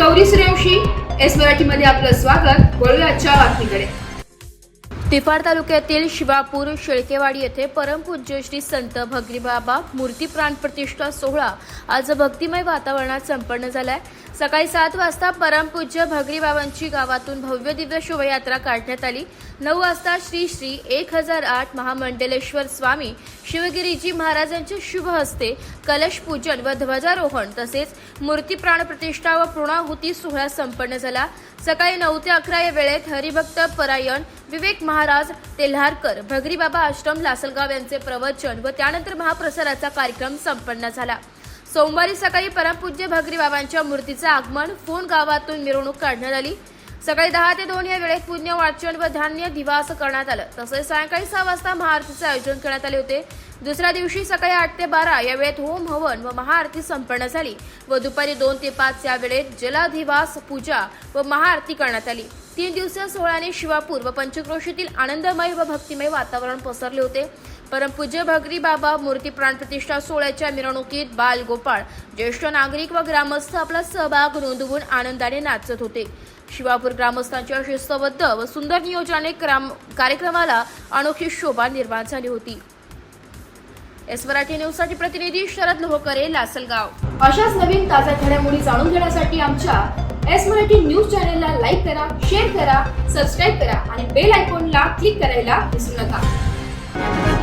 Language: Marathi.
गौरी सूर्यवंशी. एस मराठीमध्ये आपलं स्वागत. वळूया आजच्या बातमीकडे. तिफाड तालुक्यातील शिवापूर शेळकेवाडी येथे परमपूज्य श्री संत भगरीबाबा मूर्ती प्राणप्रतिष्ठा सोहळा आज भक्तिमय वातावरणात संपन्न झालाय. सकाळी 7 वाजता परमपूज्य भगरीबाबांची गावातून भव्य दिव्य शोभायात्रा काढण्यात आली. 9 वाजता श्री श्री 1008 महामंडलेश्वर स्वामी शिवगिरीजी महाराजांच्या शुभ हस्ते कलश पूजन व ध्वजारोहण तसेच मूर्ती प्राणप्रतिष्ठा व पूर्णाहुती सोहळा संपन्न झाला. सकाळी 9 ते 11 या वेळेत हरिभक्त परायण विवेक महाराज तेल्हारकर भगरीबाबा आश्रम लासलगाव यांचे प्रवचन व त्यानंतर महाप्रसादाचा कार्यक्रम संपन्न झाला. सोमवारी सकाळी परमपूज्य भगरीबाबांच्या मूर्तीचे आगमन फोन गावातून मिरवणूक काढण्यात आली. सकाळी 10 ते 2 या वेळेत पुण्य वाचन व धान्य दिवास करण्यात आलं. तसेच सायंकाळी 6 वाजता महाआरतीचे आयोजन करण्यात आले होते. दुसऱ्या दिवशी सकाळी 8 ते 12 या वेळेत होम हवन व महाआरती संपन्न झाली व दुपारी 2 ते 5 या वेळेत जलाधिवास पूजा व महाआरती करण्यात आली. 3 दिवसीय सोहळ्याने शिवापूर व पंचक्रोशीतील आनंदमय व भक्तिमय वातावरण पसरले होते. परमपूज्य भगरीबाबा मूर्ती प्राणप्रतिष्ठा सोहळ्याच्या मिरवणुकीत बाल गोपाळ ज्येष्ठ नागरिक व ग्रामस्थ आपला सहभाग नोंदवून आनंदाने नाचत होते. शिवापूर ग्रामस्थांच्या शिस्तबद्ध व सुंदर नियोजनाने कार्यक्रमाला अनोखी शोभा निर्माण झाली होती. एस मराठी न्यूजसाठी प्रतिनिधी शरद लोहकरे, लासलगाव. अशाच नवीन ताज्या घडामोडी जाणून घेण्यासाठी आमच्या एस मराठी न्यूज चॅनलला लाईक करा, शेअर करा, सबस्क्राईब करा आणि बेल आयकॉनला क्लिक करायला विसरू नका.